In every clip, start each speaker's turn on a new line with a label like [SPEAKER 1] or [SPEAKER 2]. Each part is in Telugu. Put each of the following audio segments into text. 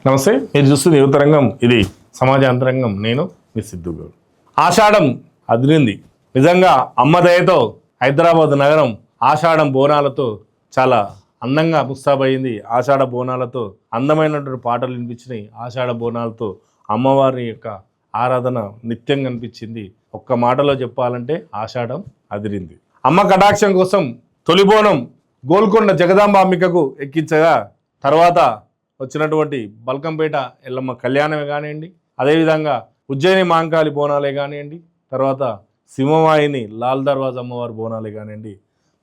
[SPEAKER 1] నమస్తే, మీరు చూస్తుంది యువతరంగం. ఇది సమాజ అంతరంగం. నేను మీ సిద్ధుగౌడ్. ఆషాఢం అదిరింది. నిజంగా అమ్మ దయతో హైదరాబాద్ నగరం ఆషాఢం బోనాలతో చాలా అందంగా ముస్తాబయింది. ఆషాఢ బోనాలతో అందమైనటువంటి పాటలు వినిపించినాయి. ఆషాఢ బోనాలతో అమ్మవారి యొక్క ఆరాధన నిత్యం కనిపించింది. ఒక్క మాటలో చెప్పాలంటే ఆషాఢం అదిరింది. అమ్మ కటాక్షం కోసం తొలి బోనం గోల్కొండ జగదాంబ అంబికకు ఎక్కించగా తర్వాత వచ్చినటువంటి బల్కంపేట ఎల్లమ్మ కళ్యాణమే కానివ్వండి, అదేవిధంగా ఉజ్జయిని మాంకాళి బోనాలే కానివ్వండి, తర్వాత సింహవాహిని లాల్ దర్వాజా అమ్మవారి బోనాలే కానివ్వండి,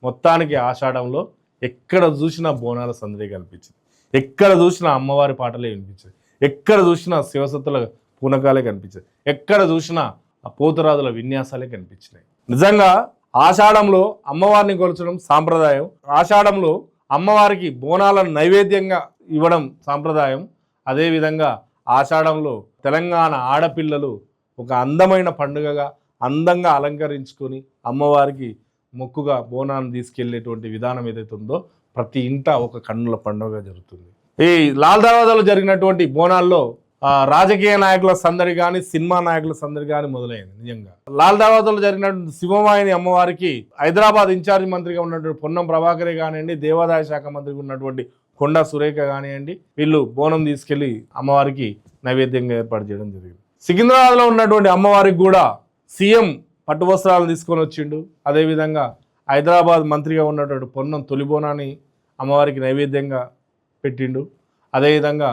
[SPEAKER 1] మొత్తానికి ఆషాఢంలో ఎక్కడ చూసినా బోనాల సందడి కనిపించింది. ఎక్కడ చూసినా అమ్మవారి పాటలే వినిపించాయి. ఎక్కడ చూసినా శివసత్తుల పూనకాలే కనిపించాయి. ఎక్కడ చూసినా ఆ పోతురాజుల విన్యాసాలే కనిపించినాయి. నిజంగా ఆషాఢంలో అమ్మవారిని కొలచడం సాంప్రదాయం. ఆషాఢంలో అమ్మవారికి బోనాలను నైవేద్యంగా ఇవ్వడం సాంప్రదాయం. అదేవిధంగా ఆషాఢంలో తెలంగాణ ఆడపిల్లలు ఒక అందమైన పండుగగా అందంగా అలంకరించుకొని అమ్మవారికి మొక్కుగా బోనాన్ని తీసుకెళ్లేటువంటి విధానం ఏదైతే ఉందో ప్రతి ఇంట ఒక కన్నుల పండుగ జరుగుతుంది. ఈ లాల్ దర్వాజాలో జరిగినటువంటి బోనాల్లో రాజకీయ నాయకుల సందడి కానీ సినిమా నాయకుల సందడి కానీ మొదలైంది. నిజంగా లాల్ దర్వాజాలో జరిగినటువంటి సింహవాహిని అమ్మవారికి హైదరాబాద్ ఇన్ఛార్జ్ మంత్రిగా ఉన్నటువంటి పొన్నం ప్రభాకరే కానివ్వండి, దేవాదాయ శాఖ మంత్రిగా ఉన్నటువంటి కొండా సురేఖ కానివ్వండి, వీళ్ళు బోనం తీసుకెళ్లి అమ్మవారికి నైవేద్యంగా ఏర్పాటు చేయడం జరిగింది. సికింద్రాబాద్లో ఉన్నటువంటి అమ్మవారికి కూడా సీఎం పట్టు వస్త్రాలను తీసుకొని వచ్చిండు. అదేవిధంగా హైదరాబాద్ మంత్రిగా ఉన్నటువంటి పొన్నం తొలి బోనాన్ని అమ్మవారికి నైవేద్యంగా పెట్టిండు. అదేవిధంగా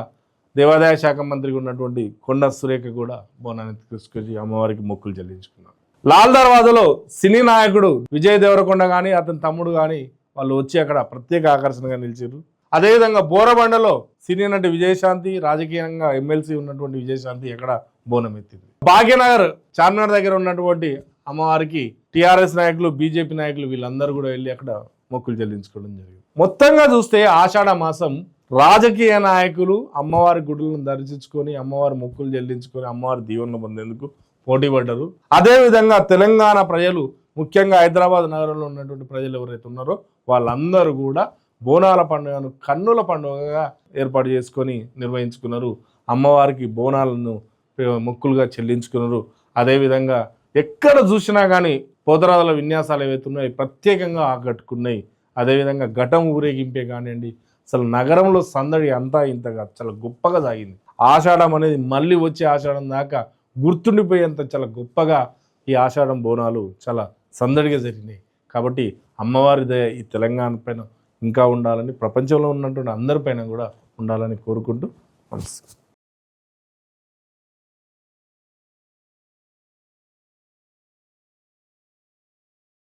[SPEAKER 1] దేవాదాయ శాఖ మంత్రిగా ఉన్నటువంటి కొండా సురేఖ కూడా బోనాన్ని తీసుకొచ్చి అమ్మవారికి మొక్కులు చెల్లించుకున్నారు. లాల్ దర్వాజాలో సినీ నాయకుడు విజయ్ దేవరకొండ కానీ అతని తమ్ముడు కానీ వాళ్ళు వచ్చి అక్కడ ప్రత్యేక ఆకర్షణగా నిలిచారు. అదేవిధంగా బోరబండలో సినీ నటి విజయశాంతి, రాజకీయంగా ఎమ్మెల్సీ ఉన్నటువంటి విజయశాంతి ఎక్కడ బోనం ఎత్తింది. భాగ్యనగర్ చార్మినార్ దగ్గర ఉన్నటువంటి అమ్మవారికి టీఆర్ఎస్ నాయకులు, బీజేపీ నాయకులు వీళ్ళందరూ కూడా వెళ్ళి అక్కడ మొక్కులు చెల్లించుకోవడం జరిగింది. మొత్తంగా చూస్తే ఆషాఢ మాసం రాజకీయ నాయకులు అమ్మవారి గుడులను దర్శించుకొని అమ్మవారి మొక్కులు చెల్లించుకొని అమ్మవారి దీవెనలు పొందేందుకు పోటీ పడ్డారు. అదేవిధంగా తెలంగాణ ప్రజలు, ముఖ్యంగా హైదరాబాద్ నగరంలో ఉన్నటువంటి ప్రజలు ఎవరైతే ఉన్నారో వాళ్ళందరూ కూడా బోనాల పండుగను కన్నుల పండుగగా ఏర్పాటు చేసుకొని నిర్వహించుకున్నారు. అమ్మవారికి బోనాలను మొక్కులుగా చెల్లించుకున్నారు. అదేవిధంగా ఎక్కడ చూసినా కానీ పోతరాజుల విన్యాసాలు ఏవైతే ఉన్నాయో ప్రత్యేకంగా ఆకట్టుకున్నాయి. అదేవిధంగా ఘటం ఊరేగింపే కానివ్వండి, అసలు నగరంలో సందడి అంతా ఇంతగా చాలా గొప్పగా సాగింది. ఆషాఢం అనేది మళ్ళీ వచ్చే ఆషాఢం దాకా గుర్తుండిపోయేంత చాలా గొప్పగా ఈ ఆషాఢం బోనాలు చాలా సందడిగా జరిగినాయి. కాబట్టి అమ్మవారి దయ ఈ తెలంగాణ పైన ఇంకా ఉండాలని, ప్రపంచంలో ఉన్నటువంటి అందరిపైన కూడా ఉండాలని కోరుకుంటూ నమస్తే.